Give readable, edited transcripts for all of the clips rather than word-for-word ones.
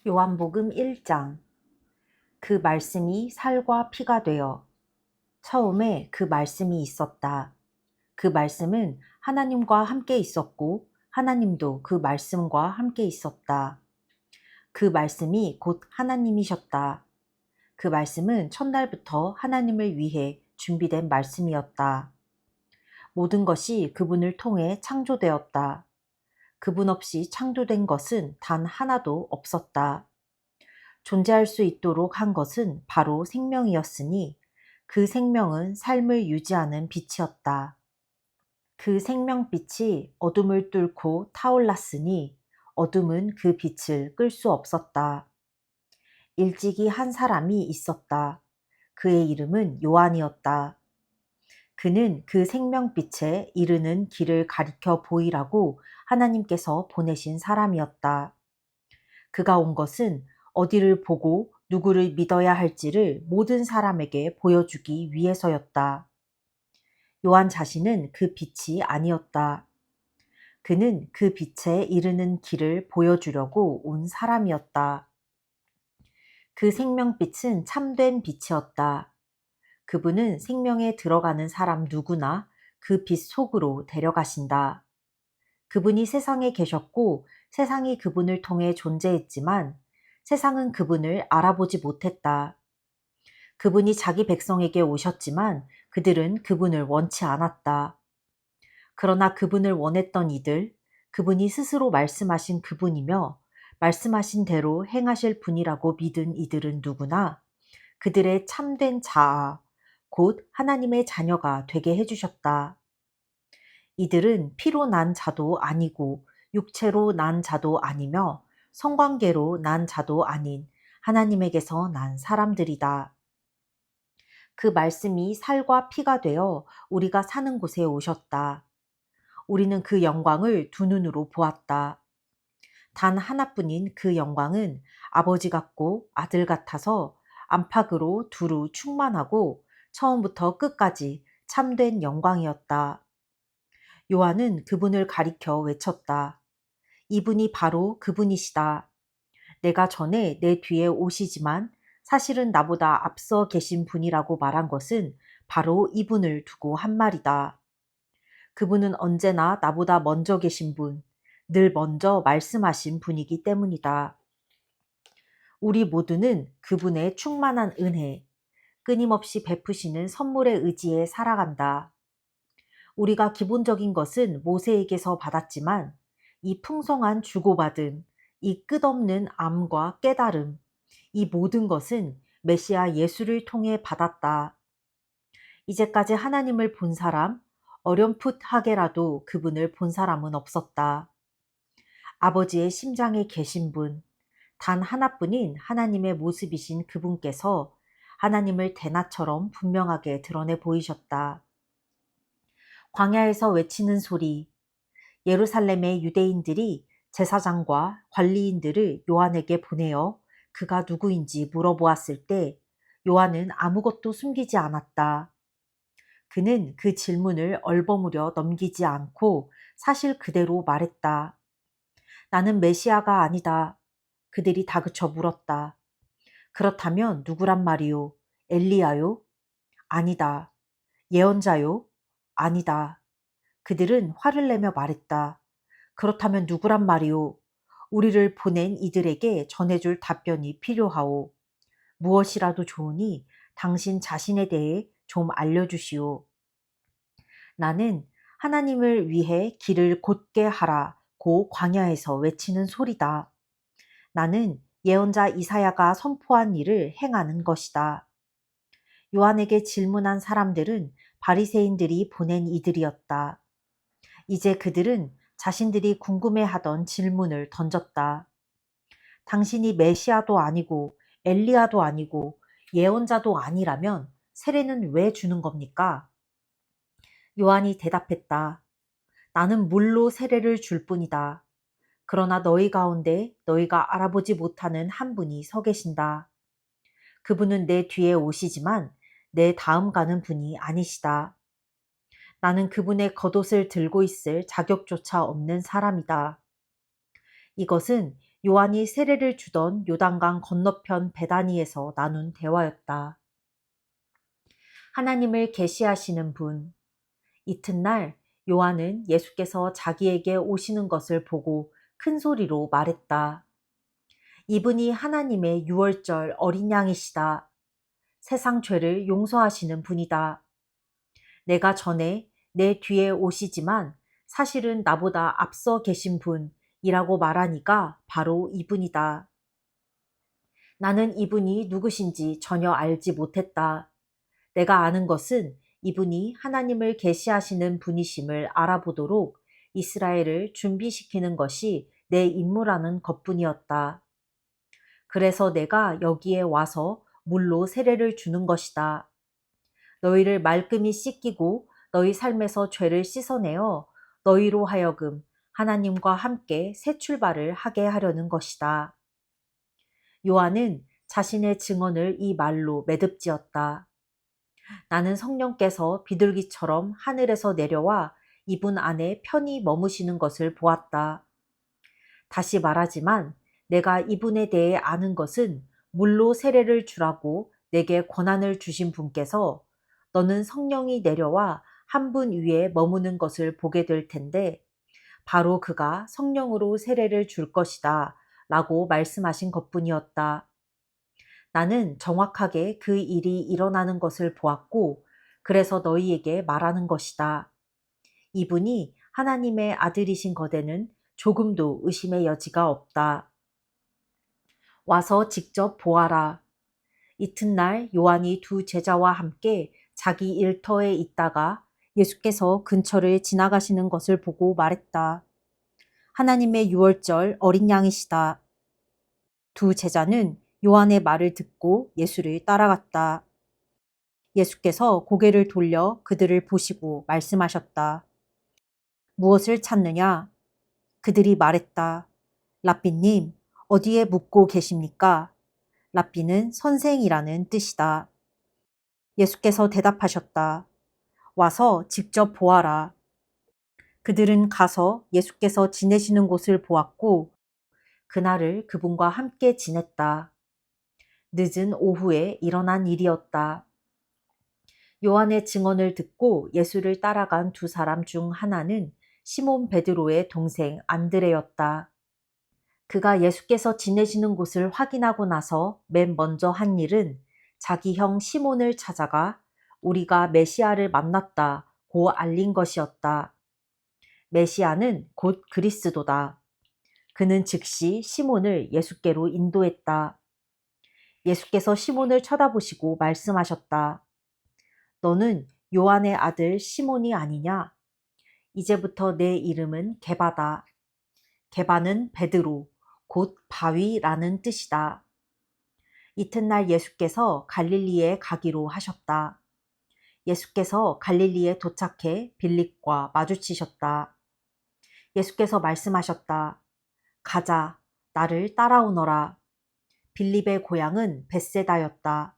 요한복음 1장. 그 말씀이 살과 피가 되어. 처음에 그 말씀이 있었다. 그 말씀은 하나님과 함께 있었고 하나님도 그 말씀과 함께 있었다. 그 말씀이 곧 하나님이셨다. 그 말씀은 첫날부터 하나님을 위해 준비된 말씀이었다. 모든 것이 그분을 통해 창조되었다. 그분 없이 창조된 것은 단 하나도 없었다. 존재할 수 있도록 한 것은 바로 생명이었으니 그 생명은 삶을 유지하는 빛이었다. 그 생명빛이 어둠을 뚫고 타올랐으니 어둠은 그 빛을 끌 수 없었다. 일찍이 한 사람이 있었다. 그의 이름은 요한이었다. 그는 그 생명빛에 이르는 길을 가리켜 보이라고 하나님께서 보내신 사람이었다. 그가 온 것은 어디를 보고 누구를 믿어야 할지를 모든 사람에게 보여주기 위해서였다. 요한 자신은 그 빛이 아니었다. 그는 그 빛에 이르는 길을 보여주려고 온 사람이었다. 그 생명빛은 참된 빛이었다. 그분은 생명에 들어가는 사람 누구나 그 빛 속으로 데려가신다. 그분이 세상에 계셨고 세상이 그분을 통해 존재했지만 세상은 그분을 알아보지 못했다. 그분이 자기 백성에게 오셨지만 그들은 그분을 원치 않았다. 그러나 그분을 원했던 이들, 그분이 스스로 말씀하신 그분이며 말씀하신 대로 행하실 분이라고 믿은 이들은 누구나 그들의 참된 자아, 곧 하나님의 자녀가 되게 해주셨다. 이들은 피로 난 자도 아니고 육체로 난 자도 아니며 성관계로 난 자도 아닌 하나님에게서 난 사람들이다. 그 말씀이 살과 피가 되어 우리가 사는 곳에 오셨다. 우리는 그 영광을 두 눈으로 보았다. 단 하나뿐인 그 영광은 아버지 같고 아들 같아서 안팎으로 두루 충만하고 처음부터 끝까지 참된 영광이었다. 요한은 그분을 가리켜 외쳤다. 이분이 바로 그분이시다. 내가 전에 내 뒤에 오시지만 사실은 나보다 앞서 계신 분이라고 말한 것은 바로 이분을 두고 한 말이다. 그분은 언제나 나보다 먼저 계신 분, 늘 먼저 말씀하신 분이기 때문이다. 우리 모두는 그분의 충만한 은혜, 끊임없이 베푸시는 선물의 의지에 살아간다. 우리가 기본적인 것은 모세에게서 받았지만 이 풍성한 주고받음, 이 끝없는 암과 깨달음, 이 모든 것은 메시아 예수를 통해 받았다. 이제까지 하나님을 본 사람, 어렴풋하게라도 그분을 본 사람은 없었다. 아버지의 심장에 계신 분, 단 하나뿐인 하나님의 모습이신 그분께서 하나님을 대낮처럼 분명하게 드러내 보이셨다. 광야에서 외치는 소리, 예루살렘의 유대인들이 제사장과 관리인들을 요한에게 보내어 그가 누구인지 물어보았을 때 요한은 아무것도 숨기지 않았다. 그는 그 질문을 얼버무려 넘기지 않고 사실 그대로 말했다. 나는 메시아가 아니다. 그들이 다그쳐 물었다. 그렇다면 누구란 말이요? 엘리야요? 아니다. 예언자요? 아니다. 그들은 화를 내며 말했다. 그렇다면 누구란 말이오? 우리를 보낸 이들에게 전해줄 답변이 필요하오. 무엇이라도 좋으니 당신 자신에 대해 좀 알려주시오. 나는 하나님을 위해 길을 곧게 하라고 광야에서 외치는 소리다. 나는 예언자 이사야가 선포한 일을 행하는 것이다. 요한에게 질문한 사람들은 바리새인들이 보낸 이들이었다. 이제 그들은 자신들이 궁금해하던 질문을 던졌다. 당신이 메시아도 아니고 엘리야도 아니고 예언자도 아니라면 세례는 왜 주는 겁니까? 요한이 대답했다. 나는 물로 세례를 줄 뿐이다. 그러나 너희 가운데 너희가 알아보지 못하는 한 분이 서 계신다. 그분은 내 뒤에 오시지만 내 다음 가는 분이 아니시다. 나는 그분의 겉옷을 들고 있을 자격조차 없는 사람이다. 이것은 요한이 세례를 주던 요단강 건너편 베다니에서 나눈 대화였다. 하나님을 계시하시는 분. 이튿날 요한은 예수께서 자기에게 오시는 것을 보고 큰 소리로 말했다. 이분이 하나님의 유월절 어린 양이시다. 세상 죄를 용서하시는 분이다. 내가 전에 내 뒤에 오시지만 사실은 나보다 앞서 계신 분이라고 말하니까 바로 이분이다. 나는 이분이 누구신지 전혀 알지 못했다. 내가 아는 것은 이분이 하나님을 계시하시는 분이심을 알아보도록 이스라엘을 준비시키는 것이 내 임무라는 것뿐이었다. 그래서 내가 여기에 와서 물로 세례를 주는 것이다. 너희를 말끔히 씻기고 너희 삶에서 죄를 씻어내어 너희로 하여금 하나님과 함께 새 출발을 하게 하려는 것이다. 요한은 자신의 증언을 이 말로 매듭지었다. 나는 성령께서 비둘기처럼 하늘에서 내려와 이분 안에 편히 머무시는 것을 보았다. 다시 말하지만 내가 이분에 대해 아는 것은 물로 세례를 주라고 내게 권한을 주신 분께서 너는 성령이 내려와 한 분 위에 머무는 것을 보게 될 텐데 바로 그가 성령으로 세례를 줄 것이다 라고 말씀하신 것뿐이었다. 나는 정확하게 그 일이 일어나는 것을 보았고 그래서 너희에게 말하는 것이다. 이분이 하나님의 아들이신 것에는 조금도 의심의 여지가 없다. 와서 직접 보아라. 이튿날 요한이 두 제자와 함께 자기 일터에 있다가 예수께서 근처를 지나가시는 것을 보고 말했다. 하나님의 유월절 어린 양이시다. 두 제자는 요한의 말을 듣고 예수를 따라갔다. 예수께서 고개를 돌려 그들을 보시고 말씀하셨다. 무엇을 찾느냐? 그들이 말했다. 랍비님, 어디에 묵고 계십니까? 랍비는 선생이라는 뜻이다. 예수께서 대답하셨다. 와서 직접 보아라. 그들은 가서 예수께서 지내시는 곳을 보았고 그날을 그분과 함께 지냈다. 늦은 오후에 일어난 일이었다. 요한의 증언을 듣고 예수를 따라간 두 사람 중 하나는 시몬 베드로의 동생 안드레였다. 그가 예수께서 지내시는 곳을 확인하고 나서 맨 먼저 한 일은 자기 형 시몬을 찾아가 우리가 메시아를 만났다고 알린 것이었다. 메시아는 곧 그리스도다. 그는 즉시 시몬을 예수께로 인도했다. 예수께서 시몬을 쳐다보시고 말씀하셨다. 너는 요한의 아들 시몬이 아니냐? 이제부터 내 이름은 게바다. 게바는 베드로, 곧 바위라는 뜻이다. 이튿날 예수께서 갈릴리에 가기로 하셨다. 예수께서 갈릴리에 도착해 빌립과 마주치셨다. 예수께서 말씀하셨다. 가자, 나를 따라오너라. 빌립의 고향은 벳세다였다.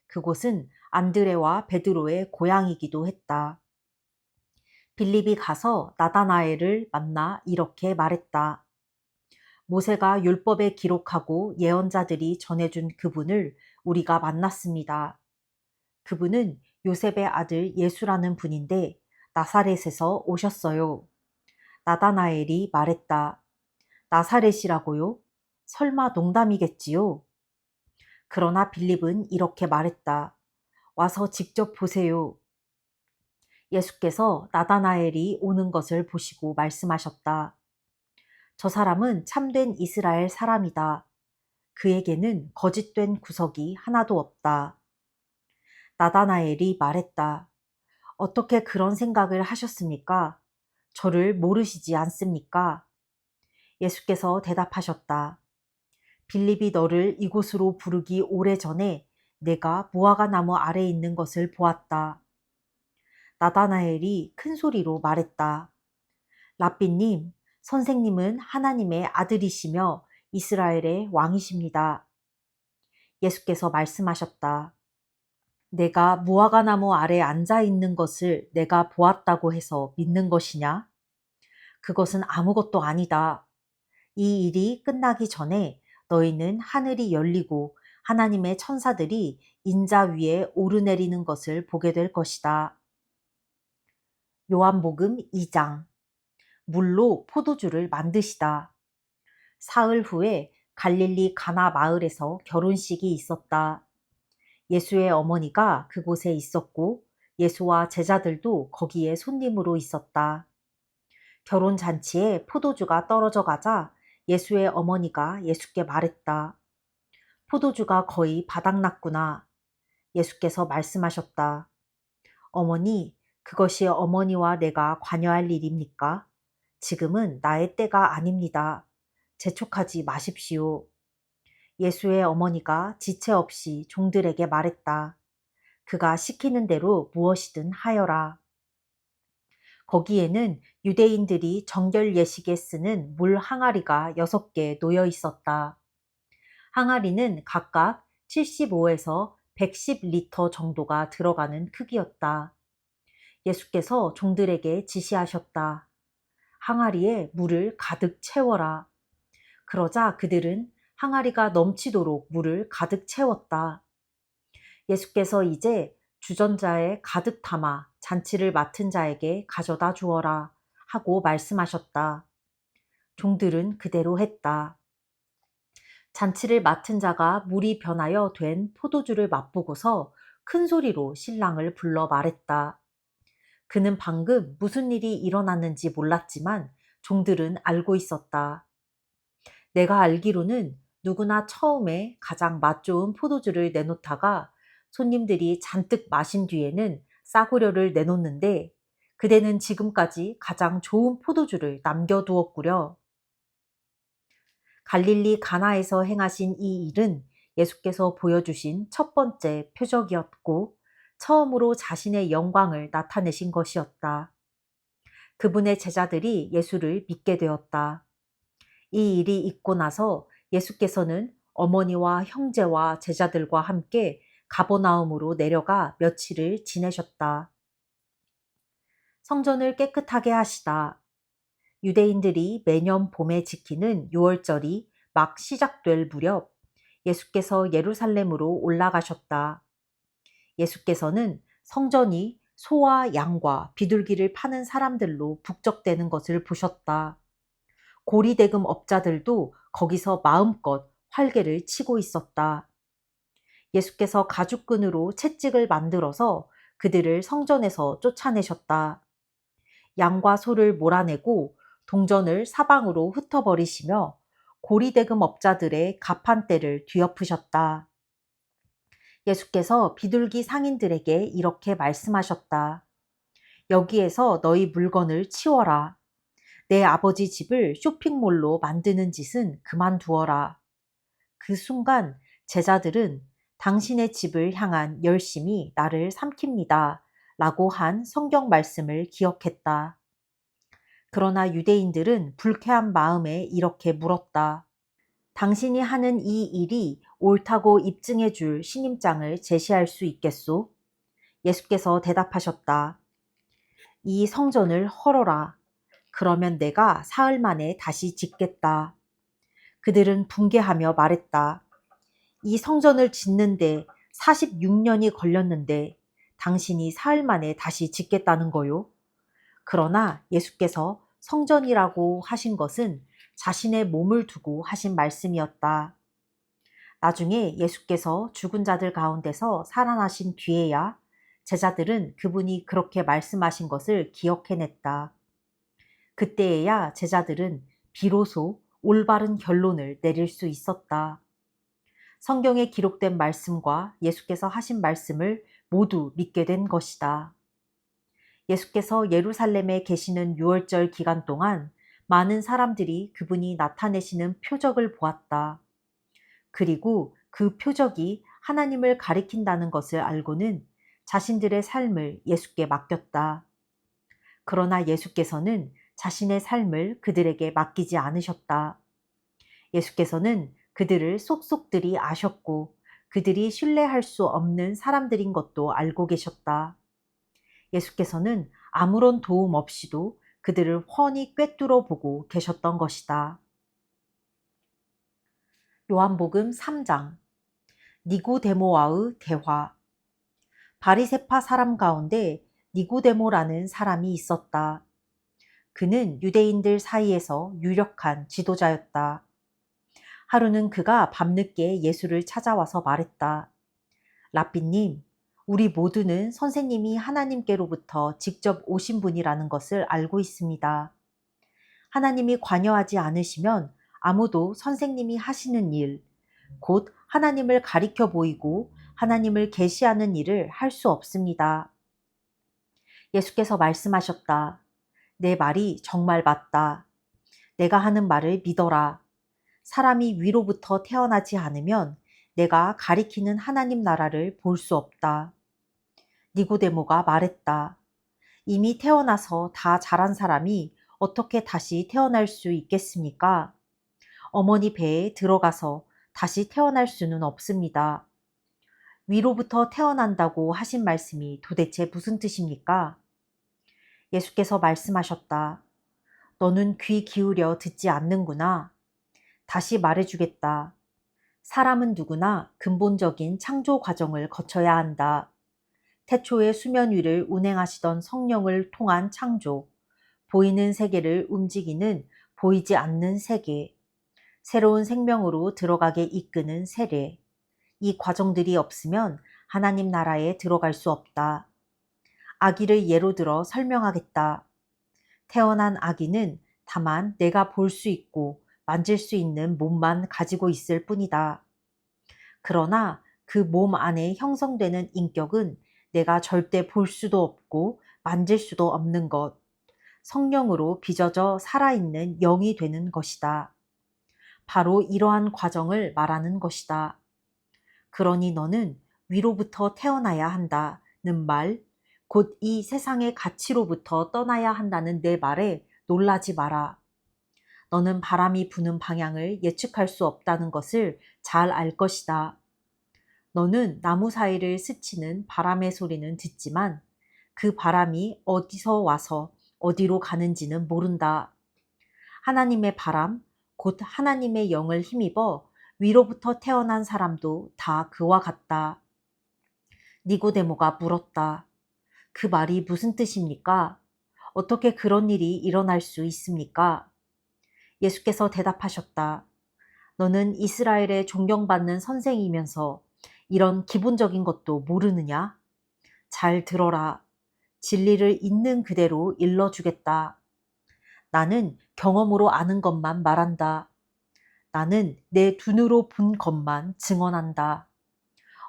그곳은 안드레와 베드로의 고향이기도 했다. 빌립이 가서 나다나엘을 만나 이렇게 말했다. 모세가 율법에 기록하고 예언자들이 전해준 그분을 우리가 만났습니다. 그분은 요셉의 아들 예수라는 분인데 나사렛에서 오셨어요. 나다나엘이 말했다. 나사렛이라고요? 설마 농담이겠지요? 그러나 빌립은 이렇게 말했다. 와서 직접 보세요. 예수께서 나다나엘이 오는 것을 보시고 말씀하셨다. 저 사람은 참된 이스라엘 사람이다. 그에게는 거짓된 구석이 하나도 없다. 나다나엘이 말했다. 어떻게 그런 생각을 하셨습니까? 저를 모르시지 않습니까? 예수께서 대답하셨다. 빌립이 너를 이곳으로 부르기 오래전에 내가 무화과 나무 아래 있는 것을 보았다. 나다나엘이 큰 소리로 말했다. 랍비님, 선생님은 하나님의 아들이시며 이스라엘의 왕이십니다. 예수께서 말씀하셨다. 내가 무화과 나무 아래 앉아 있는 것을 내가 보았다고 해서 믿는 것이냐? 그것은 아무것도 아니다. 이 일이 끝나기 전에 너희는 하늘이 열리고 하나님의 천사들이 인자 위에 오르내리는 것을 보게 될 것이다. 요한복음 2장. 물로 포도주를 만드시다. 사흘 후에 갈릴리 가나 마을에서 결혼식이 있었다. 예수의 어머니가 그곳에 있었고 예수와 제자들도 거기에 손님으로 있었다. 결혼 잔치에 포도주가 떨어져 가자 예수의 어머니가 예수께 말했다. 포도주가 거의 바닥났구나. 예수께서 말씀하셨다. 어머니, 그것이 어머니와 내가 관여할 일입니까? 지금은 나의 때가 아닙니다. 재촉하지 마십시오. 예수의 어머니가 지체 없이 종들에게 말했다. 그가 시키는 대로 무엇이든 하여라. 거기에는 유대인들이 정결 예식에 쓰는 물 항아리가 6개 놓여 있었다. 항아리는 각각 75에서 110리터 정도가 들어가는 크기였다. 예수께서 종들에게 지시하셨다. 항아리에 물을 가득 채워라. 그러자 그들은 항아리가 넘치도록 물을 가득 채웠다. 예수께서 이제 주전자에 가득 담아 잔치를 맡은 자에게 가져다 주어라 하고 말씀하셨다. 종들은 그대로 했다. 잔치를 맡은 자가 물이 변하여 된 포도주를 맛보고서 큰 소리로 신랑을 불러 말했다. 그는 방금 무슨 일이 일어났는지 몰랐지만 종들은 알고 있었다. 내가 알기로는 누구나 처음에 가장 맛 좋은 포도주를 내놓다가 손님들이 잔뜩 마신 뒤에는 싸구려를 내놓는데 그대는 지금까지 가장 좋은 포도주를 남겨두었구려. 갈릴리 가나에서 행하신 이 일은 예수께서 보여주신 첫 번째 표적이었고 처음으로 자신의 영광을 나타내신 것이었다. 그분의 제자들이 예수를 믿게 되었다. 이 일이 있고 나서 예수께서는 어머니와 형제와 제자들과 함께 가버나움으로 내려가 며칠을 지내셨다. 성전을 깨끗하게 하시다. 유대인들이 매년 봄에 지키는 유월절이 막 시작될 무렵 예수께서 예루살렘으로 올라가셨다. 예수께서는 성전이 소와 양과 비둘기를 파는 사람들로 북적대는 것을 보셨다. 고리대금 업자들도 거기서 마음껏 활개를 치고 있었다. 예수께서 가죽끈으로 채찍을 만들어서 그들을 성전에서 쫓아내셨다. 양과 소를 몰아내고 동전을 사방으로 흩어버리시며 고리대금 업자들의 가판대를 뒤엎으셨다. 예수께서 비둘기 상인들에게 이렇게 말씀하셨다. 여기에서 너희 물건을 치워라. 내 아버지 집을 쇼핑몰로 만드는 짓은 그만두어라. 그 순간 제자들은 당신의 집을 향한 열심이 나를 삼킵니다. 라고 한 성경 말씀을 기억했다. 그러나 유대인들은 불쾌한 마음에 이렇게 물었다. 당신이 하는 이 일이 옳다고 입증해 줄 신임장을 제시할 수 있겠소? 예수께서 대답하셨다. 이 성전을 헐어라. 그러면 내가 사흘 만에 다시 짓겠다. 그들은 붕괴하며 말했다. 이 성전을 짓는데 46년이 걸렸는데 당신이 사흘 만에 다시 짓겠다는 거요? 그러나 예수께서 성전이라고 하신 것은 자신의 몸을 두고 하신 말씀이었다. 나중에 예수께서 죽은 자들 가운데서 살아나신 뒤에야 제자들은 그분이 그렇게 말씀하신 것을 기억해냈다. 그때에야 제자들은 비로소 올바른 결론을 내릴 수 있었다. 성경에 기록된 말씀과 예수께서 하신 말씀을 모두 믿게 된 것이다. 예수께서 예루살렘에 계시는 유월절 기간 동안 많은 사람들이 그분이 나타내시는 표적을 보았다. 그리고 그 표적이 하나님을 가리킨다는 것을 알고는 자신들의 삶을 예수께 맡겼다. 그러나 예수께서는 자신의 삶을 그들에게 맡기지 않으셨다. 예수께서는 그들을 속속들이 아셨고 그들이 신뢰할 수 없는 사람들인 것도 알고 계셨다. 예수께서는 아무런 도움 없이도 그들을 훤히 꿰뚫어 보고 계셨던 것이다. 요한복음 3장. 니고데모와의 대화. 바리새파 사람 가운데 니고데모라는 사람이 있었다. 그는 유대인들 사이에서 유력한 지도자였다. 하루는 그가 밤늦게 예수를 찾아와서 말했다. 라삐님, 우리 모두는 선생님이 하나님께로부터 직접 오신 분이라는 것을 알고 있습니다. 하나님이 관여하지 않으시면 아무도 선생님이 하시는 일, 곧 하나님을 가리켜 보이고 하나님을 계시하는 일을 할 수 없습니다. 예수께서 말씀하셨다. 내 말이 정말 맞다. 내가 하는 말을 믿어라. 사람이 위로부터 태어나지 않으면 내가 가리키는 하나님 나라를 볼 수 없다. 니고데모가 말했다. 이미 태어나서 다 자란 사람이 어떻게 다시 태어날 수 있겠습니까? 어머니 배에 들어가서 다시 태어날 수는 없습니다. 위로부터 태어난다고 하신 말씀이 도대체 무슨 뜻입니까? 예수께서 말씀하셨다. 너는 귀 기울여 듣지 않는구나. 다시 말해주겠다. 사람은 누구나 근본적인 창조 과정을 거쳐야 한다. 태초에 수면 위를 운행하시던 성령을 통한 창조, 보이는 세계를 움직이는 보이지 않는 세계, 새로운 생명으로 들어가게 이끄는 세례. 이 과정들이 없으면 하나님 나라에 들어갈 수 없다. 아기를 예로 들어 설명하겠다. 태어난 아기는 다만 내가 볼 수 있고 만질 수 있는 몸만 가지고 있을 뿐이다. 그러나 그 몸 안에 형성되는 인격은 내가 절대 볼 수도 없고 만질 수도 없는 것, 성령으로 빚어져 살아있는 영이 되는 것이다. 바로 이러한 과정을 말하는 것이다. 그러니 너는 위로부터 태어나야 한다는 말, 곧 이 세상의 가치로부터 떠나야 한다는 내 말에 놀라지 마라. 너는 바람이 부는 방향을 예측할 수 없다는 것을 잘 알 것이다. 너는 나무 사이를 스치는 바람의 소리는 듣지만 그 바람이 어디서 와서 어디로 가는지는 모른다. 하나님의 바람, 곧 하나님의 영을 힘입어 위로부터 태어난 사람도 다 그와 같다. 니고데모가 물었다. 그 말이 무슨 뜻입니까? 어떻게 그런 일이 일어날 수 있습니까? 예수께서 대답하셨다. 너는 이스라엘의 존경받는 선생이면서 이런 기본적인 것도 모르느냐? 잘 들어라. 진리를 있는 그대로 일러주겠다. 나는 경험으로 아는 것만 말한다. 나는 내 눈으로 본 것만 증언한다.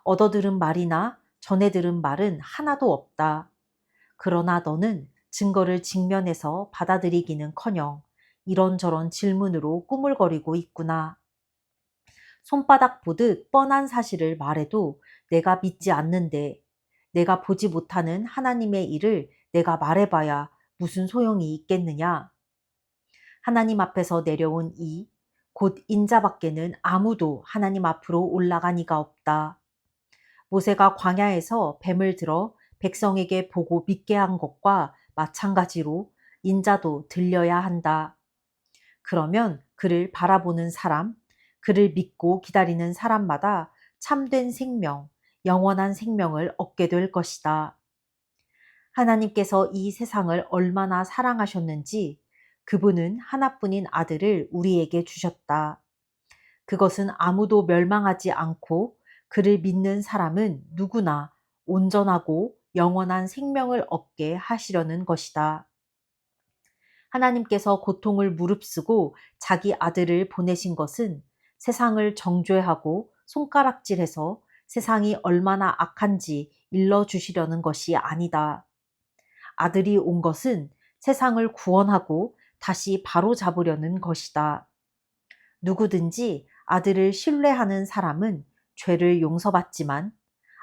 얻어들은 말이나 전해 들은 말은 하나도 없다. 그러나 너는 증거를 직면해서 받아들이기는커녕 이런저런 질문으로 꾸물거리고 있구나. 손바닥 보듯 뻔한 사실을 말해도 내가 믿지 않는데 내가 보지 못하는 하나님의 일을 내가 말해봐야 무슨 소용이 있겠느냐. 하나님 앞에서 내려온 이, 곧 인자밖에는 아무도 하나님 앞으로 올라간 이가 없다. 모세가 광야에서 뱀을 들어 백성에게 보고 믿게 한 것과 마찬가지로 인자도 들려야 한다. 그러면 그를 바라보는 사람, 그를 믿고 기다리는 사람마다 참된 생명, 영원한 생명을 얻게 될 것이다. 하나님께서 이 세상을 얼마나 사랑하셨는지 그분은 하나뿐인 아들을 우리에게 주셨다. 그것은 아무도 멸망하지 않고 그를 믿는 사람은 누구나 온전하고 영원한 생명을 얻게 하시려는 것이다. 하나님께서 고통을 무릅쓰고 자기 아들을 보내신 것은 세상을 정죄하고 손가락질해서 세상이 얼마나 악한지 일러주시려는 것이 아니다. 아들이 온 것은 세상을 구원하고 다시 바로잡으려는 것이다. 누구든지 아들을 신뢰하는 사람은 죄를 용서받지만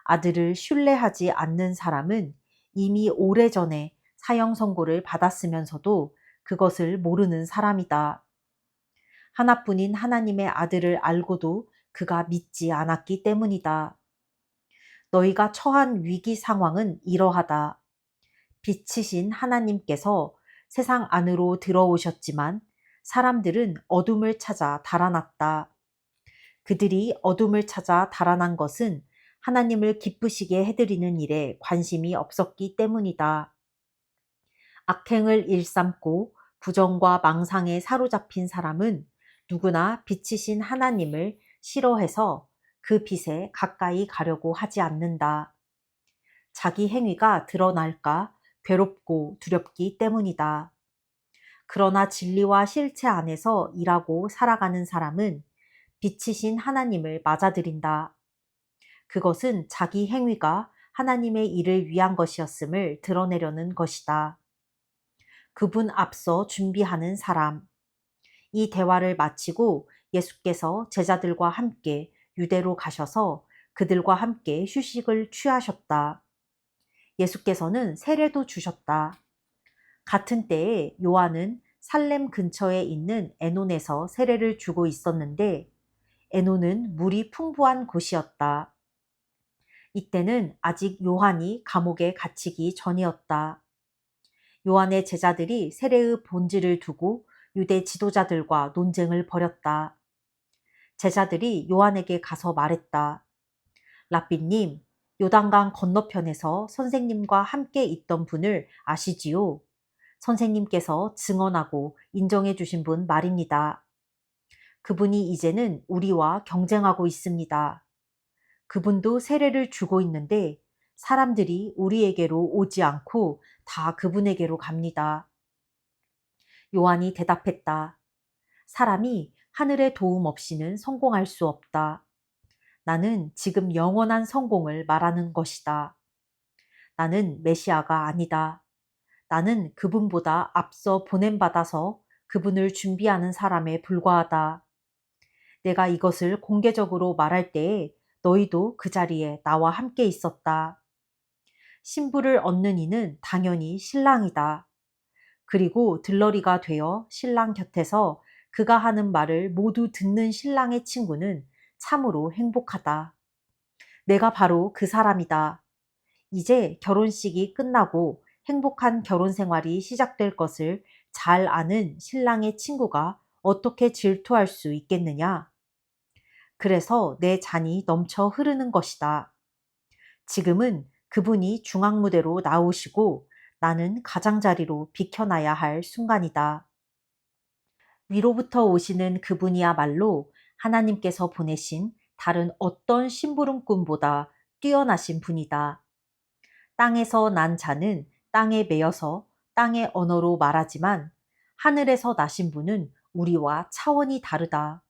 아들을 신뢰하지 않는 사람은 이미 오래전에 사형 선고를 받았으면서도 그것을 모르는 사람이다. 하나뿐인 하나님의 아들을 알고도 그가 믿지 않았기 때문이다. 너희가 처한 위기 상황은 이러하다. 빛이신 하나님께서 세상 안으로 들어오셨지만 사람들은 어둠을 찾아 달아났다. 그들이 어둠을 찾아 달아난 것은 하나님을 기쁘시게 해드리는 일에 관심이 없었기 때문이다. 악행을 일삼고 부정과 망상에 사로잡힌 사람은 누구나 빛이신 하나님을 싫어해서 그 빛에 가까이 가려고 하지 않는다. 자기 행위가 드러날까 괴롭고 두렵기 때문이다. 그러나 진리와 실체 안에서 일하고 살아가는 사람은 빛이신 하나님을 맞아들인다. 그것은 자기 행위가 하나님의 일을 위한 것이었음을 드러내려는 것이다. 그분 앞서 준비하는 사람. 이 대화를 마치고 예수께서 제자들과 함께 유대로 가셔서 그들과 함께 휴식을 취하셨다. 예수께서는 세례도 주셨다. 같은 때에 요한은 살렘 근처에 있는 에논에서 세례를 주고 있었는데 에논은 물이 풍부한 곳이었다. 이때는 아직 요한이 감옥에 갇히기 전이었다. 요한의 제자들이 세례의 본질을 두고 유대 지도자들과 논쟁을 벌였다. 제자들이 요한에게 가서 말했다. 랍비님, 요단강 건너편에서 선생님과 함께 있던 분을 아시지요? 선생님께서 증언하고 인정해 주신 분 말입니다. 그분이 이제는 우리와 경쟁하고 있습니다. 그분도 세례를 주고 있는데 사람들이 우리에게로 오지 않고 다 그분에게로 갑니다. 요한이 대답했다. 사람이 하늘의 도움 없이는 성공할 수 없다. 나는 지금 영원한 성공을 말하는 것이다. 나는 메시아가 아니다. 나는 그분보다 앞서 보냄받아서 그분을 준비하는 사람에 불과하다. 내가 이것을 공개적으로 말할 때에 너희도 그 자리에 나와 함께 있었다. 신부를 얻는 이는 당연히 신랑이다. 그리고 들러리가 되어 신랑 곁에서 그가 하는 말을 모두 듣는 신랑의 친구는 참으로 행복하다. 내가 바로 그 사람이다. 이제 결혼식이 끝나고 행복한 결혼 생활이 시작될 것을 잘 아는 신랑의 친구가 어떻게 질투할 수 있겠느냐? 그래서 내 잔이 넘쳐 흐르는 것이다. 지금은 그분이 중앙무대로 나오시고 나는 가장자리로 비켜나야 할 순간이다. 위로부터 오시는 그분이야말로 하나님께서 보내신 다른 어떤 심부름꾼보다 뛰어나신 분이다. 땅에서 난 자는 땅에 매여서 땅의 언어로 말하지만 하늘에서 나신 분은 우리와 차원이 다르다.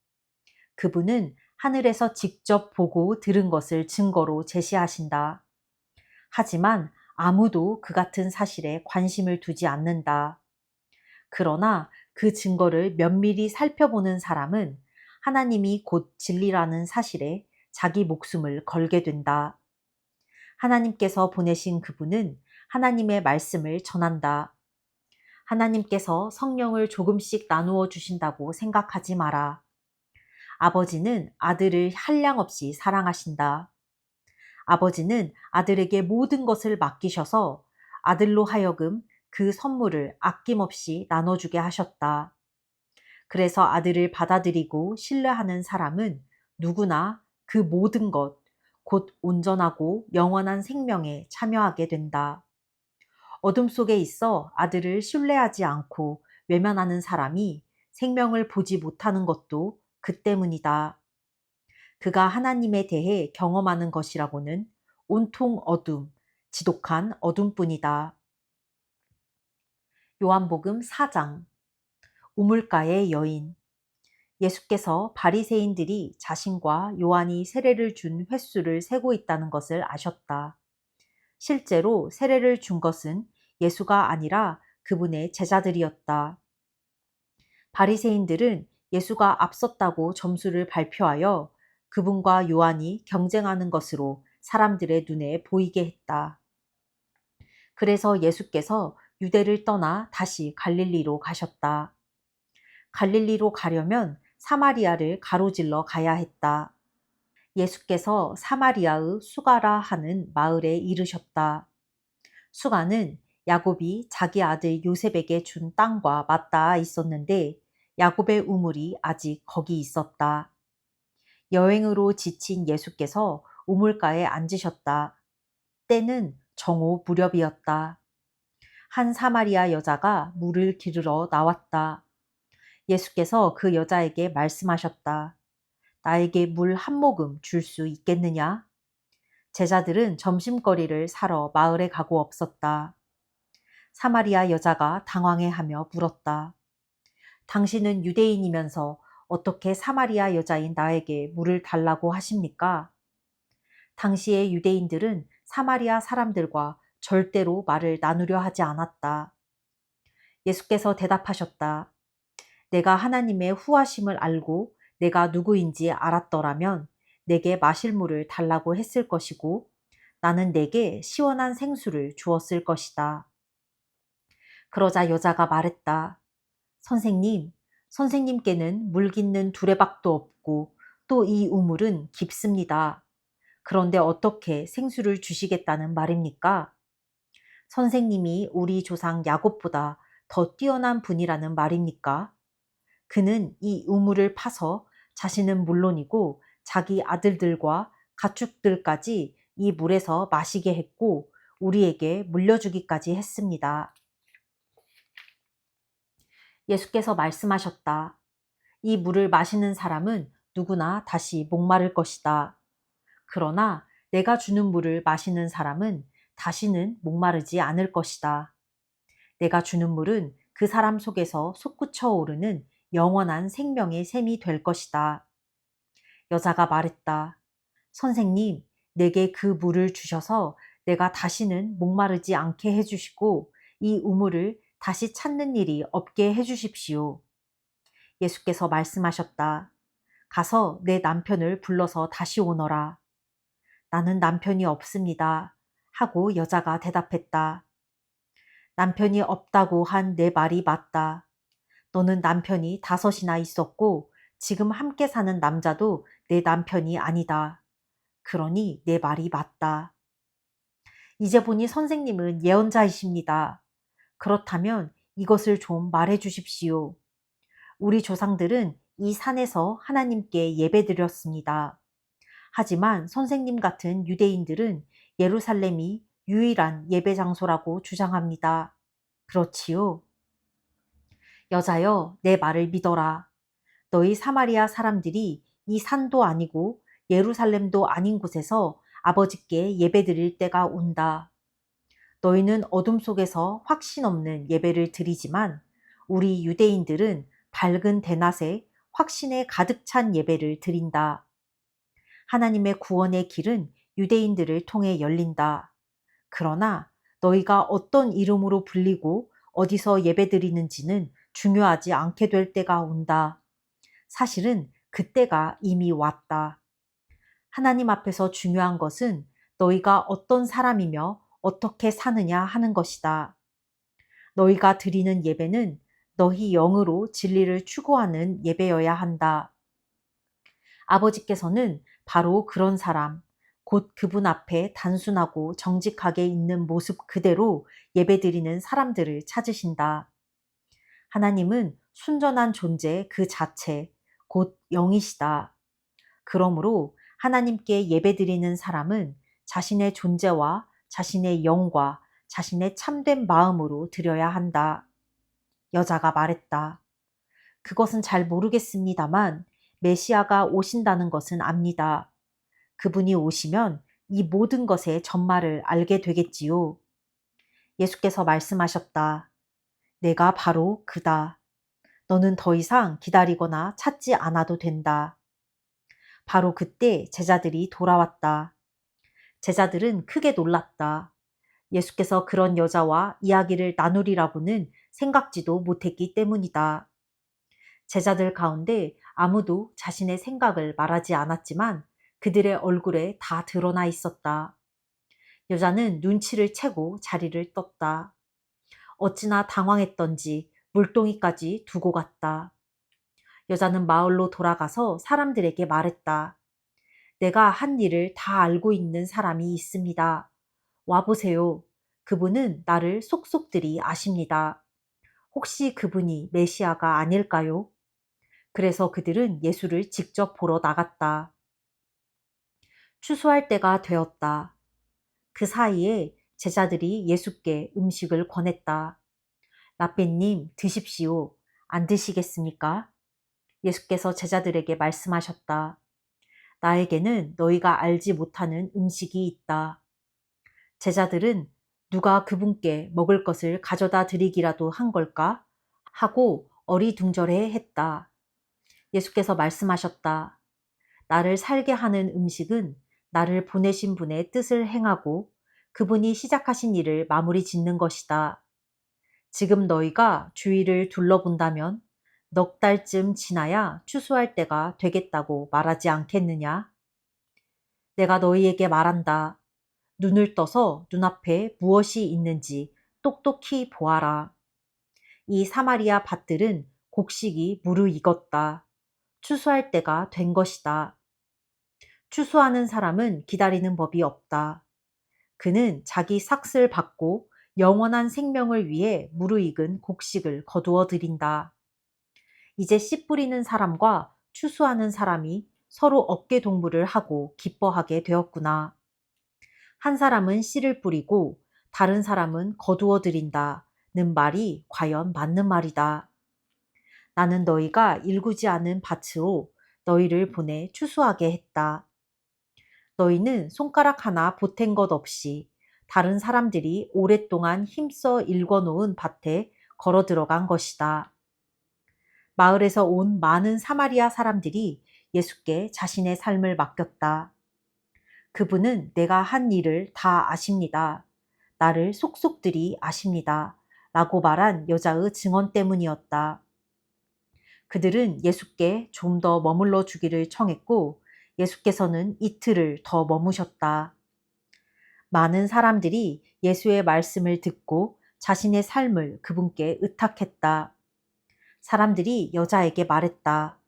그분은 하늘에서 직접 보고 들은 것을 증거로 제시하신다. 하지만 아무도 그 같은 사실에 관심을 두지 않는다. 그러나 그 증거를 면밀히 살펴보는 사람은 하나님이 곧 진리라는 사실에 자기 목숨을 걸게 된다. 하나님께서 보내신 그분은 하나님의 말씀을 전한다. 하나님께서 성령을 조금씩 나누어 주신다고 생각하지 마라. 아버지는 아들을 한량없이 사랑하신다. 아버지는 아들에게 모든 것을 맡기셔서 아들로 하여금 그 선물을 아낌없이 나눠주게 하셨다. 그래서 아들을 받아들이고 신뢰하는 사람은 누구나 그 모든 것, 곧 온전하고 영원한 생명에 참여하게 된다. 어둠 속에 있어 아들을 신뢰하지 않고 외면하는 사람이 생명을 보지 못하는 것도 그 때문이다. 그가 하나님에 대해 경험하는 것이라고는 온통 어둠, 지독한 어둠뿐이다. 요한복음 4장. 우물가의 여인. 예수께서 바리새인들이 자신과 요한이 세례를 준 횟수를 세고 있다는 것을 아셨다. 실제로 세례를 준 것은 예수가 아니라 그분의 제자들이었다. 바리새인들은 예수가 앞섰다고 점수를 발표하여 그분과 요한이 경쟁하는 것으로 사람들의 눈에 보이게 했다. 그래서 예수께서 유대를 떠나 다시 갈릴리로 가셨다. 갈릴리로 가려면 사마리아를 가로질러 가야 했다. 예수께서 사마리아의 수가라 하는 마을에 이르셨다. 수가는 야곱이 자기 아들 요셉에게 준 땅과 맞닿아 있었는데 야곱의 우물이 아직 거기 있었다. 여행으로 지친 예수께서 우물가에 앉으셨다. 때는 정오 무렵이었다. 한 사마리아 여자가 물을 기르러 나왔다. 예수께서 그 여자에게 말씀하셨다. 나에게 물 한 모금 줄 수 있겠느냐? 제자들은 점심거리를 사러 마을에 가고 없었다. 사마리아 여자가 당황해하며 물었다. 당신은 유대인이면서 어떻게 사마리아 여자인 나에게 물을 달라고 하십니까? 당시의 유대인들은 사마리아 사람들과 절대로 말을 나누려 하지 않았다. 예수께서 대답하셨다. 내가 하나님의 후하심을 알고 내가 누구인지 알았더라면 내게 마실 물을 달라고 했을 것이고 나는 내게 시원한 생수를 주었을 것이다. 그러자 여자가 말했다. 선생님, 선생님께는 물 깃는 두레박도 없고 또 이 우물은 깊습니다. 그런데 어떻게 생수를 주시겠다는 말입니까? 선생님이 우리 조상 야곱보다 더 뛰어난 분이라는 말입니까? 그는 이 우물을 파서 자신은 물론이고 자기 아들들과 가축들까지 이 물에서 마시게 했고 우리에게 물려주기까지 했습니다. 예수께서 말씀하셨다. 이 물을 마시는 사람은 누구나 다시 목마를 것이다. 그러나 내가 주는 물을 마시는 사람은 다시는 목마르지 않을 것이다. 내가 주는 물은 그 사람 속에서 솟구쳐 오르는 영원한 생명의 샘이 될 것이다. 여자가 말했다. 선생님, 내게 그 물을 주셔서 내가 다시는 목마르지 않게 해주시고 이 우물을 다시 찾는 일이 없게 해주십시오. 예수께서 말씀하셨다. 가서 내 남편을 불러서 다시 오너라. 나는 남편이 없습니다. 하고 여자가 대답했다. 남편이 없다고 한 내 말이 맞다. 너는 남편이 5이나 있었고 지금 함께 사는 남자도 내 남편이 아니다. 그러니 내 말이 맞다. 이제 보니 선생님은 예언자이십니다. 그렇다면 이것을 좀 말해 주십시오. 우리 조상들은 이 산에서 하나님께 예배드렸습니다. 하지만 선생님 같은 유대인들은 예루살렘이 유일한 예배 장소라고 주장합니다. 그렇지요? 여자여, 내 말을 믿어라. 너희 사마리아 사람들이 이 산도 아니고 예루살렘도 아닌 곳에서 아버지께 예배드릴 때가 온다. 너희는 어둠 속에서 확신 없는 예배를 드리지만 우리 유대인들은 밝은 대낮에 확신에 가득 찬 예배를 드린다. 하나님의 구원의 길은 유대인들을 통해 열린다. 그러나 너희가 어떤 이름으로 불리고 어디서 예배드리는지는 중요하지 않게 될 때가 온다. 사실은 그때가 이미 왔다. 하나님 앞에서 중요한 것은 너희가 어떤 사람이며 어떻게 사느냐 하는 것이다. 너희가 드리는 예배는 너희 영으로 진리를 추구하는 예배여야 한다. 아버지께서는 바로 그런 사람, 곧 그분 앞에 단순하고 정직하게 있는 모습 그대로 예배드리는 사람들을 찾으신다. 하나님은 순전한 존재 그 자체, 곧 영이시다. 그러므로 하나님께 예배드리는 사람은 자신의 존재와 자신의 영과 자신의 참된 마음으로 드려야 한다. 여자가 말했다. 그것은 잘 모르겠습니다만 메시아가 오신다는 것은 압니다. 그분이 오시면 이 모든 것의 전말을 알게 되겠지요. 예수께서 말씀하셨다. 내가 바로 그다. 너는 더 이상 기다리거나 찾지 않아도 된다. 바로 그때 제자들이 돌아왔다. 제자들은 크게 놀랐다. 예수께서 그런 여자와 이야기를 나누리라고는 생각지도 못했기 때문이다. 제자들 가운데 아무도 자신의 생각을 말하지 않았지만 그들의 얼굴에 다 드러나 있었다. 여자는 눈치를 채고 자리를 떴다. 어찌나 당황했던지 물동이까지 두고 갔다. 여자는 마을로 돌아가서 사람들에게 말했다. 내가 한 일을 다 알고 있는 사람이 있습니다. 와보세요. 그분은 나를 속속들이 아십니다. 혹시 그분이 메시아가 아닐까요? 그래서 그들은 예수를 직접 보러 나갔다. 추수할 때가 되었다. 그 사이에 제자들이 예수께 음식을 권했다. 라삐님, 드십시오. 안 드시겠습니까? 예수께서 제자들에게 말씀하셨다. 나에게는 너희가 알지 못하는 음식이 있다. 제자들은 누가 그분께 먹을 것을 가져다 드리기라도 한 걸까? 하고 어리둥절해 했다. 예수께서 말씀하셨다. 나를 살게 하는 음식은 나를 보내신 분의 뜻을 행하고 그분이 시작하신 일을 마무리 짓는 것이다. 지금 너희가 주위를 둘러본다면 넉 달쯤 지나야 추수할 때가 되겠다고 말하지 않겠느냐? 내가 너희에게 말한다. 눈을 떠서 눈앞에 무엇이 있는지 똑똑히 보아라. 이 사마리아 밭들은 곡식이 무르익었다. 추수할 때가 된 것이다. 추수하는 사람은 기다리는 법이 없다. 그는 자기 삭슬 받고 영원한 생명을 위해 무르익은 곡식을 거두어 들인다. 이제 씨 뿌리는 사람과 추수하는 사람이 서로 어깨 동무를 하고 기뻐하게 되었구나. 한 사람은 씨를 뿌리고 다른 사람은 거두어 들인다는 말이 과연 맞는 말이다. 나는 너희가 일구지 않은 밭으로 너희를 보내 추수하게 했다. 너희는 손가락 하나 보탠 것 없이 다른 사람들이 오랫동안 힘써 일궈놓은 밭에 걸어 들어간 것이다. 마을에서 온 많은 사마리아 사람들이 예수께 자신의 삶을 맡겼다. 그분은 내가 한 일을 다 아십니다. 나를 속속들이 아십니다. 라고 말한 여자의 증언 때문이었다. 그들은 예수께 좀 더 머물러 주기를 청했고 예수께서는 이틀을 더 머무셨다. 많은 사람들이 예수의 말씀을 듣고 자신의 삶을 그분께 의탁했다. 사람들이 여자에게 말했다.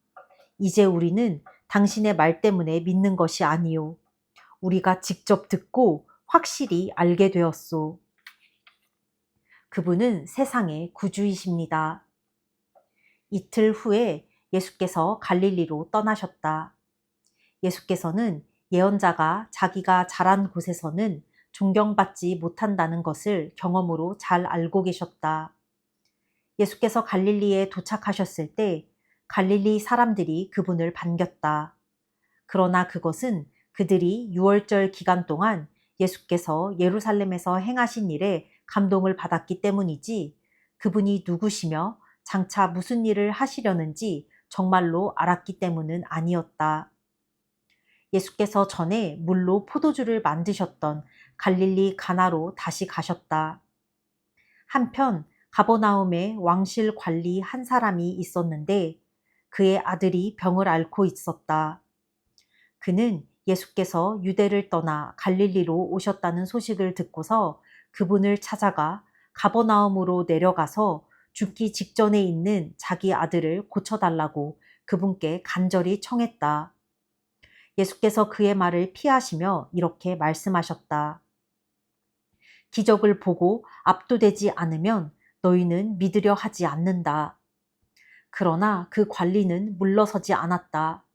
이제 우리는 당신의 말 때문에 믿는 것이 아니요. 우리가 직접 듣고 확실히 알게 되었소. 그분은 세상의 구주이십니다. 이틀 후에 예수께서 갈릴리로 떠나셨다. 예수께서는 예언자가 자기가 자란 곳에서는 존경받지 못한다는 것을 경험으로 잘 알고 계셨다. 예수께서 갈릴리에 도착하셨을 때 갈릴리 사람들이 그분을 반겼다. 그러나 그것은 그들이 유월절 기간 동안 예수께서 예루살렘에서 행하신 일에 감동을 받았기 때문이지 그분이 누구시며 장차 무슨 일을 하시려는지 정말로 알았기 때문은 아니었다. 예수께서 전에 물로 포도주를 만드셨던 갈릴리 가나로 다시 가셨다. 한편 가버나움에 왕실 관리 한 사람이 있었는데 그의 아들이 병을 앓고 있었다. 그는 예수께서 유대를 떠나 갈릴리로 오셨다는 소식을 듣고서 그분을 찾아가 가버나움으로 내려가서 죽기 직전에 있는 자기 아들을 고쳐달라고 그분께 간절히 청했다. 예수께서 그의 말을 피하시며 이렇게 말씀하셨다. 기적을 보고 압도되지 않으면 너희는 믿으려 하지 않는다. 그러나 그 관리는 물러서지 않았다.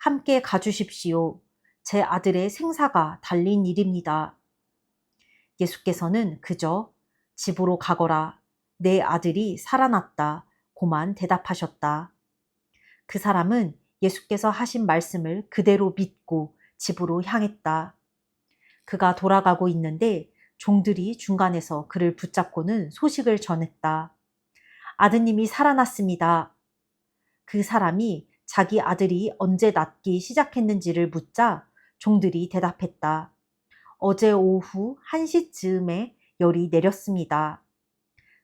함께 가주십시오. 제 아들의 생사가 달린 일입니다. 예수께서는 그저 집으로 가거라. 내 아들이 살아났다. 고만 대답하셨다. 그 사람은 예수께서 하신 말씀을 그대로 믿고 집으로 향했다. 그가 돌아가고 있는데 종들이 중간에서 그를 붙잡고는 소식을 전했다. 아드님이 살아났습니다. 그 사람이 자기 아들이 언제 낫기 시작했는지를 묻자 종들이 대답했다. 어제 오후 1시쯤에 열이 내렸습니다.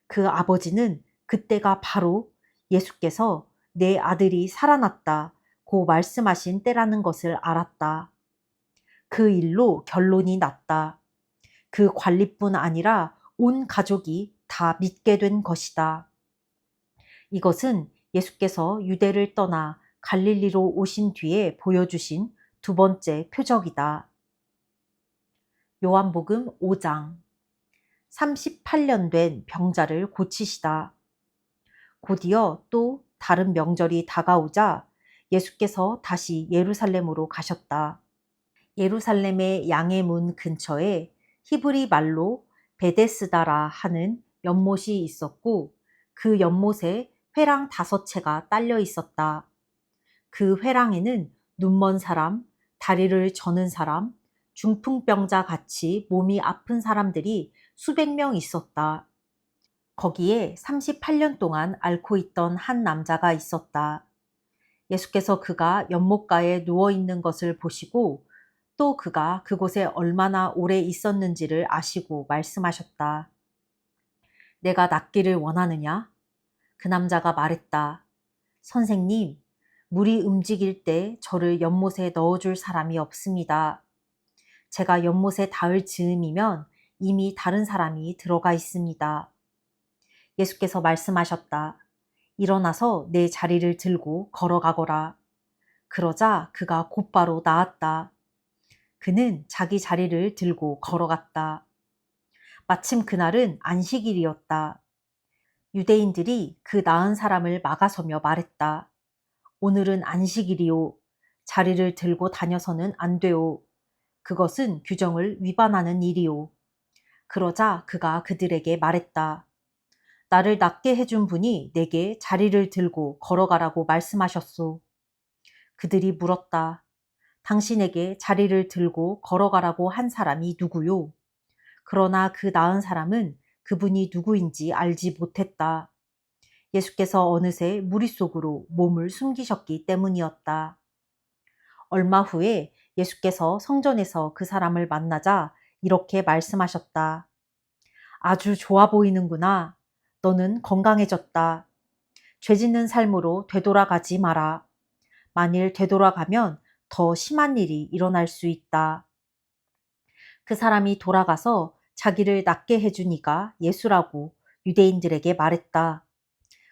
그 아버지는 그때가 바로 예수께서 내 아들이 살아났다고 말씀하신 때라는 것을 알았다. 그 일로 결론이 났다. 그 관리뿐 아니라 온 가족이 다 믿게 된 것이다. 이것은 예수께서 유대를 떠나 갈릴리로 오신 뒤에 보여주신 두 번째 표적이다. 요한복음 5장 38년 된 병자를 고치시다. 곧이어 또 다른 명절이 다가오자 예수께서 다시 예루살렘으로 가셨다. 예루살렘의 양의 문 근처에 히브리 말로 베데스다라 하는 연못이 있었고 그 연못에 회랑 5채가 딸려 있었다. 그 회랑에는 눈먼 사람, 다리를 저는 사람, 중풍병자 같이 몸이 아픈 사람들이 수백 명 있었다. 거기에 38년 동안 앓고 있던 한 남자가 있었다. 예수께서 그가 연못가에 누워 있는 것을 보시고 또 그가 그곳에 얼마나 오래 있었는지를 아시고 말씀하셨다. 내가 낫기를 원하느냐? 그 남자가 말했다. 선생님, 물이 움직일 때 저를 연못에 넣어줄 사람이 없습니다. 제가 연못에 닿을 즈음이면 이미 다른 사람이 들어가 있습니다. 예수께서 말씀하셨다. 일어나서 내 자리를 들고 걸어가거라. 그러자 그가 곧바로 나았다. 그는 자기 자리를 들고 걸어갔다. 마침 그날은 안식일이었다. 유대인들이 그 나은 사람을 막아서며 말했다. 오늘은 안식일이요. 자리를 들고 다녀서는 안 돼요. 그것은 규정을 위반하는 일이요. 그러자 그가 그들에게 말했다. 나를 낫게 해준 분이 내게 자리를 들고 걸어가라고 말씀하셨소. 그들이 물었다. 당신에게 자리를 들고 걸어가라고 한 사람이 누구요? 그러나 그 나은 사람은 그분이 누구인지 알지 못했다. 예수께서 어느새 무리 속으로 몸을 숨기셨기 때문이었다. 얼마 후에 예수께서 성전에서 그 사람을 만나자 이렇게 말씀하셨다. 아주 좋아 보이는구나. 너는 건강해졌다. 죄 짓는 삶으로 되돌아가지 마라. 만일 되돌아가면 더 심한 일이 일어날 수 있다. 그 사람이 돌아가서 자기를 낫게 해준 이가 예수라고 유대인들에게 말했다.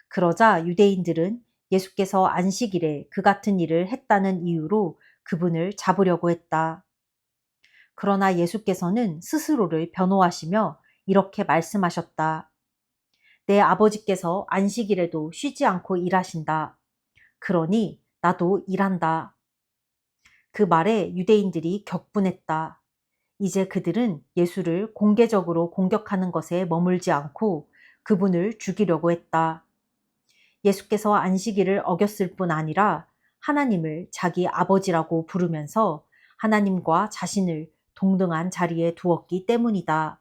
그러자 유대인들은 예수께서 안식일에 그 같은 일을 했다는 이유로 그분을 잡으려고 했다. 그러나 예수께서는 스스로를 변호하시며 이렇게 말씀하셨다. 내 아버지께서 안식일에도 쉬지 않고 일하신다. 그러니 나도 일한다. 그 말에 유대인들이 격분했다. 이제 그들은 예수를 공개적으로 공격하는 것에 머물지 않고 그분을 죽이려고 했다. 예수께서 안식일을 어겼을 뿐 아니라 하나님을 자기 아버지라고 부르면서 하나님과 자신을 동등한 자리에 두었기 때문이다.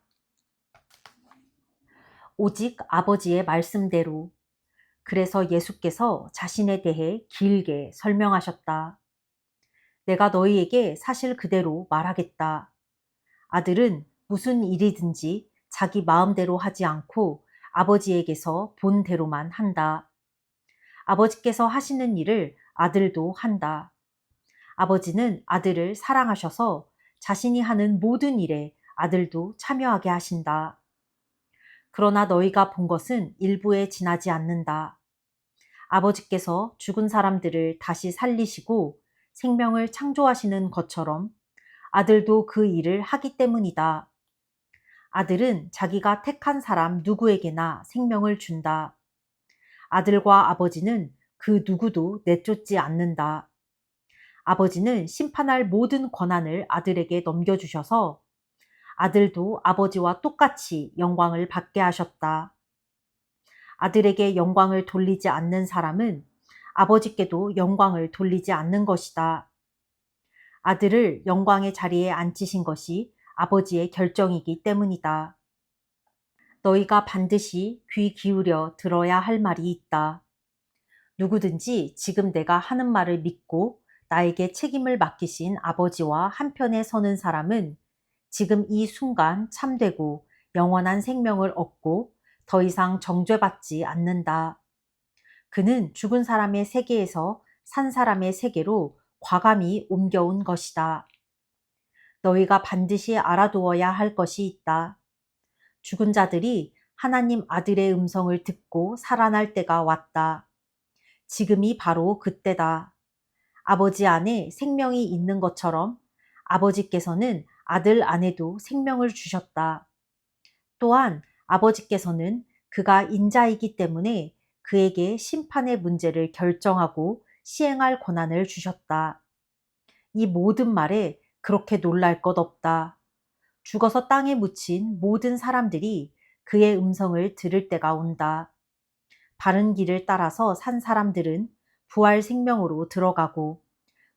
오직 아버지의 말씀대로. 그래서 예수께서 자신에 대해 길게 설명하셨다. 내가 너희에게 사실 그대로 말하겠다. 아들은 무슨 일이든지 자기 마음대로 하지 않고 아버지에게서 본 대로만 한다. 아버지께서 하시는 일을 아들도 한다. 아버지는 아들을 사랑하셔서 자신이 하는 모든 일에 아들도 참여하게 하신다. 그러나 너희가 본 것은 일부에 지나지 않는다. 아버지께서 죽은 사람들을 다시 살리시고 생명을 창조하시는 것처럼 아들도 그 일을 하기 때문이다. 아들은 자기가 택한 사람 누구에게나 생명을 준다. 아들과 아버지는 그 누구도 내쫓지 않는다. 아버지는 심판할 모든 권한을 아들에게 넘겨주셔서 아들도 아버지와 똑같이 영광을 받게 하셨다. 아들에게 영광을 돌리지 않는 사람은 아버지께도 영광을 돌리지 않는 것이다. 아들을 영광의 자리에 앉히신 것이 아버지의 결정이기 때문이다. 너희가 반드시 귀 기울여 들어야 할 말이 있다. 누구든지 지금 내가 하는 말을 믿고 나에게 책임을 맡기신 아버지와 한편에 서는 사람은 지금 이 순간 참되고 영원한 생명을 얻고 더 이상 정죄받지 않는다. 그는 죽은 사람의 세계에서 산 사람의 세계로 과감히 옮겨온 것이다. 너희가 반드시 알아두어야 할 것이 있다. 죽은 자들이 하나님 아들의 음성을 듣고 살아날 때가 왔다. 지금이 바로 그때다. 아버지 안에 생명이 있는 것처럼 아버지께서는 아들 안에도 생명을 주셨다. 또한 아버지께서는 그가 인자이기 때문에 그에게 심판의 문제를 결정하고 시행할 권한을 주셨다. 이 모든 말에 그렇게 놀랄 것 없다. 죽어서 땅에 묻힌 모든 사람들이 그의 음성을 들을 때가 온다. 바른 길을 따라서 산 사람들은 부활 생명으로 들어가고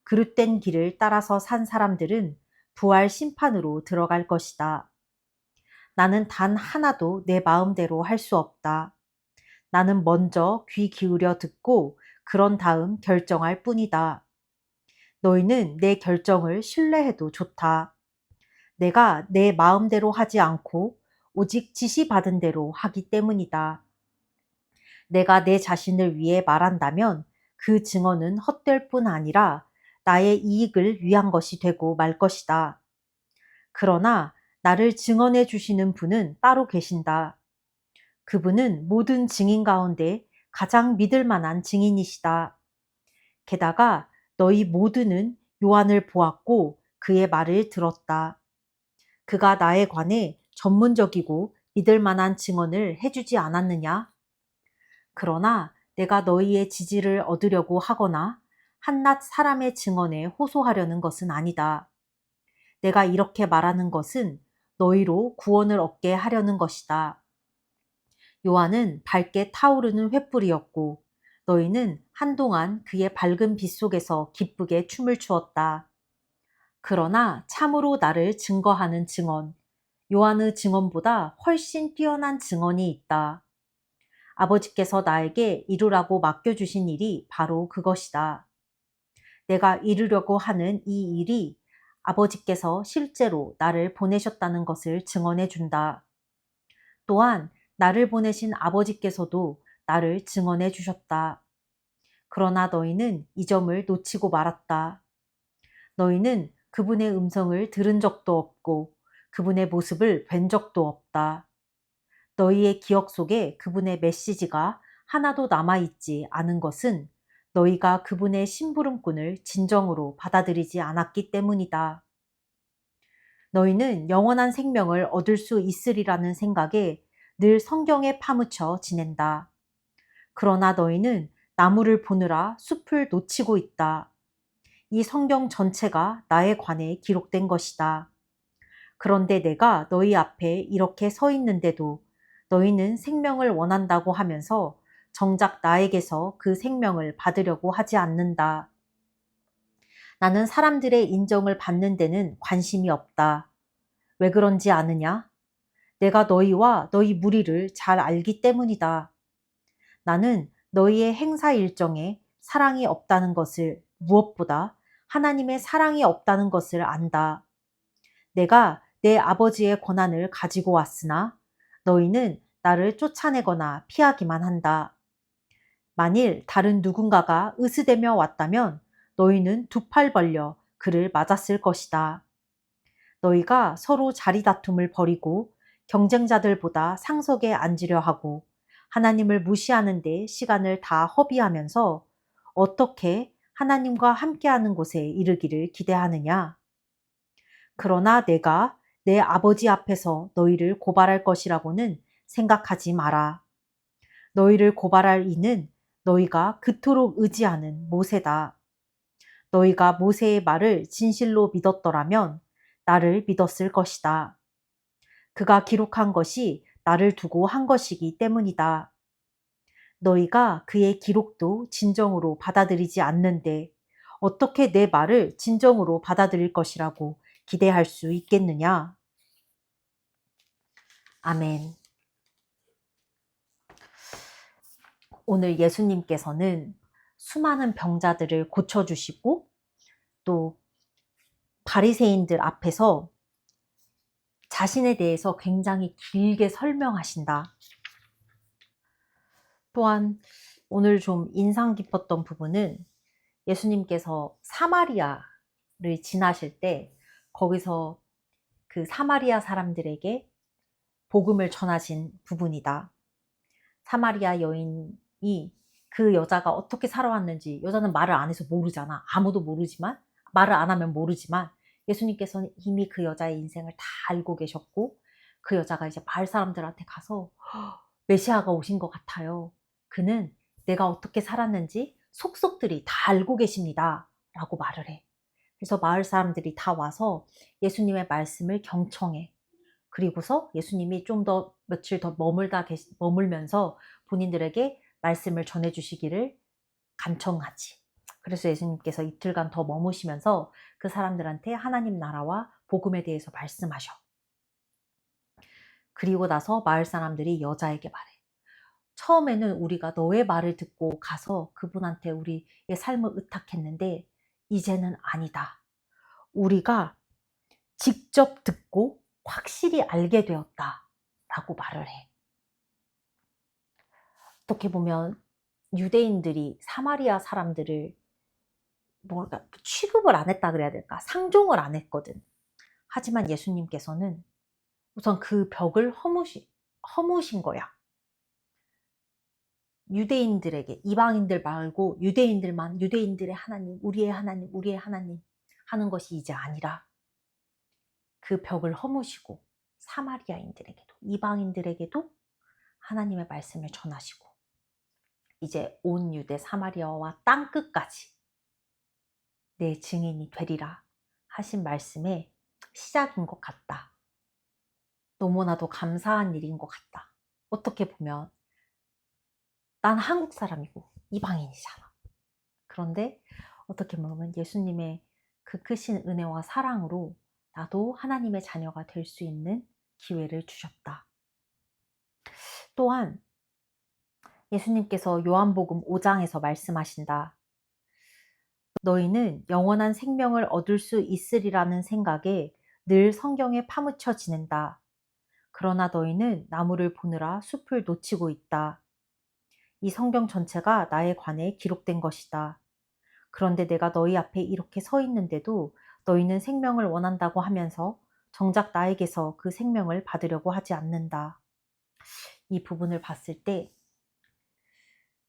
그릇된 길을 따라서 산 사람들은 부활 심판으로 들어갈 것이다. 나는 단 하나도 내 마음대로 할 수 없다. 나는 먼저 귀 기울여 듣고 그런 다음 결정할 뿐이다. 너희는 내 결정을 신뢰해도 좋다. 내가 내 마음대로 하지 않고 오직 지시받은 대로 하기 때문이다. 내가 내 자신을 위해 말한다면 그 증언은 헛될 뿐 아니라 나의 이익을 위한 것이 되고 말 것이다. 그러나 나를 증언해 주시는 분은 따로 계신다. 그분은 모든 증인 가운데 가장 믿을 만한 증인이시다. 게다가 너희 모두는 요한을 보았고 그의 말을 들었다. 그가 나에 관해 전문적이고 믿을 만한 증언을 해주지 않았느냐? 그러나 내가 너희의 지지를 얻으려고 하거나 한낱 사람의 증언에 호소하려는 것은 아니다. 내가 이렇게 말하는 것은 너희로 구원을 얻게 하려는 것이다. 요한은 밝게 타오르는 횃불이었고 너희는 한동안 그의 밝은 빛 속에서 기쁘게 춤을 추었다. 그러나 참으로 나를 증거하는 증언, 요한의 증언보다 훨씬 뛰어난 증언이 있다. 아버지께서 나에게 이루라고 맡겨주신 일이 바로 그것이다. 내가 이루려고 하는 이 일이 아버지께서 실제로 나를 보내셨다는 것을 증언해 준다. 또한 나를 보내신 아버지께서도 나를 증언해 주셨다. 그러나 너희는 이 점을 놓치고 말았다. 너희는 그분의 음성을 들은 적도 없고 그분의 모습을 뵌 적도 없다. 너희의 기억 속에 그분의 메시지가 하나도 남아있지 않은 것은 너희가 그분의 심부름꾼을 진정으로 받아들이지 않았기 때문이다. 너희는 영원한 생명을 얻을 수 있으리라는 생각에 늘 성경에 파묻혀 지낸다. 그러나 너희는 나무를 보느라 숲을 놓치고 있다. 이 성경 전체가 나에 관해 기록된 것이다. 그런데 내가 너희 앞에 이렇게 서 있는데도 너희는 생명을 원한다고 하면서 정작 나에게서 그 생명을 받으려고 하지 않는다. 나는 사람들의 인정을 받는 데는 관심이 없다. 왜 그런지 아느냐? 내가 너희와 너희 무리를 잘 알기 때문이다. 나는 너희의 행사 일정에 사랑이 없다는 것을 무엇보다 하나님의 사랑이 없다는 것을 안다. 내가 내 아버지의 권한을 가지고 왔으나 너희는 나를 쫓아내거나 피하기만 한다. 만일 다른 누군가가 으스대며 왔다면 너희는 두 팔 벌려 그를 맞았을 것이다. 너희가 서로 자리 다툼을 벌이고 경쟁자들보다 상석에 앉으려 하고 하나님을 무시하는 데 시간을 다 허비하면서 어떻게 하나님과 함께하는 곳에 이르기를 기대하느냐? 그러나 내가 내 아버지 앞에서 너희를 고발할 것이라고는 생각하지 마라. 너희를 고발할 이는 너희가 그토록 의지하는 모세다. 너희가 모세의 말을 진실로 믿었더라면 나를 믿었을 것이다. 그가 기록한 것이 나를 두고 한 것이기 때문이다. 너희가 그의 기록도 진정으로 받아들이지 않는데 어떻게 내 말을 진정으로 받아들일 것이라고 기대할 수 있겠느냐? 아멘. 오늘 예수님께서는 수많은 병자들을 고쳐주시고 또 바리새인들 앞에서 자신에 대해서 굉장히 길게 설명하신다. 또한 오늘 좀 인상 깊었던 부분은 예수님께서 사마리아를 지나실 때 거기서 그 사마리아 사람들에게 복음을 전하신 부분이다. 사마리아 여인이 그 여자가 어떻게 살아왔는지 여자는 말을 안 해서 모르잖아. 아무도 모르지만 말을 안 하면 모르지만 예수님께서는 이미 그 여자의 인생을 다 알고 계셨고 그 여자가 이제 마을 사람들한테 가서 메시아가 오신 것 같아요. 그는 내가 어떻게 살았는지 속속들이 다 알고 계십니다. 라고 말을 해. 그래서 마을 사람들이 다 와서 예수님의 말씀을 경청해. 그리고서 예수님이 좀 더 며칠 더 머물면서 본인들에게 말씀을 전해주시기를 간청하지. 그래서 예수님께서 이틀간 더 머무시면서 그 사람들한테 하나님 나라와 복음에 대해서 말씀하셔. 그리고 나서 마을 사람들이 여자에게 말해. 처음에는 우리가 너의 말을 듣고 가서 그분한테 우리의 삶을 의탁했는데 이제는 아니다. 우리가 직접 듣고 확실히 알게 되었다. 라고 말을 해. 어떻게 보면 유대인들이 사마리아 사람들을 뭐랄까 취급을 안 했다 그래야 될까? 상종을 안 했거든. 하지만 예수님께서는 우선 그 벽을 허무신 거야. 유대인들에게, 이방인들 말고 유대인들만 유대인들의 하나님, 우리의 하나님, 우리의 하나님 하는 것이 이제 아니라 그 벽을 허무시고 사마리아인들에게도, 이방인들에게도 하나님의 말씀을 전하시고 이제 온 유대 사마리아와 땅끝까지 내 증인이 되리라 하신 말씀의 시작인 것 같다. 너무나도 감사한 일인 것 같다. 어떻게 보면 난 한국 사람이고 이방인이잖아. 그런데 어떻게 보면 예수님의 그 크신 은혜와 사랑으로 나도 하나님의 자녀가 될 수 있는 기회를 주셨다. 또한 예수님께서 요한복음 5장에서 말씀하신다. 너희는 영원한 생명을 얻을 수 있으리라는 생각에 늘 성경에 파묻혀 지낸다. 그러나 너희는 나무를 보느라 숲을 놓치고 있다. 이 성경 전체가 나에 관해 기록된 것이다. 그런데 내가 너희 앞에 이렇게 서 있는데도 너희는 생명을 원한다고 하면서 정작 나에게서 그 생명을 받으려고 하지 않는다. 이 부분을 봤을 때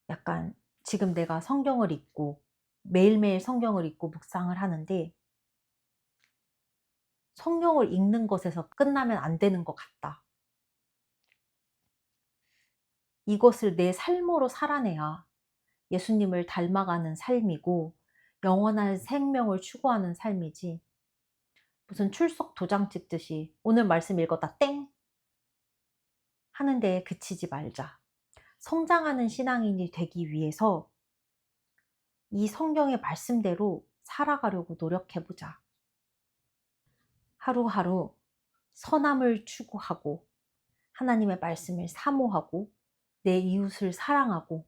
약간 지금 내가 성경을 읽고 매일매일 성경을 읽고 묵상을 하는데 성경을 읽는 것에서 끝나면 안 되는 것 같다. 이것을 내 삶으로 살아내야 예수님을 닮아가는 삶이고 영원한 생명을 추구하는 삶이지 무슨 출석 도장 찍듯이 오늘 말씀 읽었다 땡 하는 데에 그치지 말자. 성장하는 신앙인이 되기 위해서 이 성경의 말씀대로 살아가려고 노력해보자. 하루하루 선함을 추구하고 하나님의 말씀을 사모하고 내 이웃을 사랑하고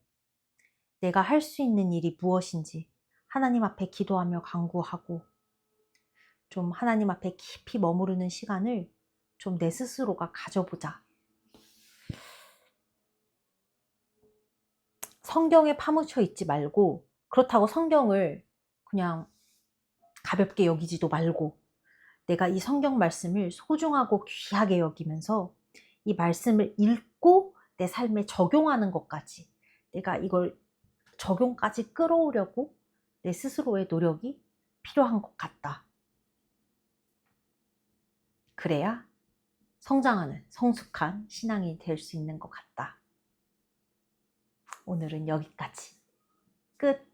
내가 할 수 있는 일이 무엇인지 하나님 앞에 기도하며 간구하고 좀 하나님 앞에 깊이 머무르는 시간을 좀 내 스스로가 가져보자. 성경에 파묻혀 있지 말고 그렇다고 성경을 그냥 가볍게 여기지도 말고 내가 이 성경 말씀을 소중하고 귀하게 여기면서 이 말씀을 읽고 내 삶에 적용하는 것까지 내가 이걸 적용까지 끌어오려고 내 스스로의 노력이 필요한 것 같다. 그래야 성장하는 성숙한 신앙이 될 수 있는 것 같다. 오늘은 여기까지. 끝.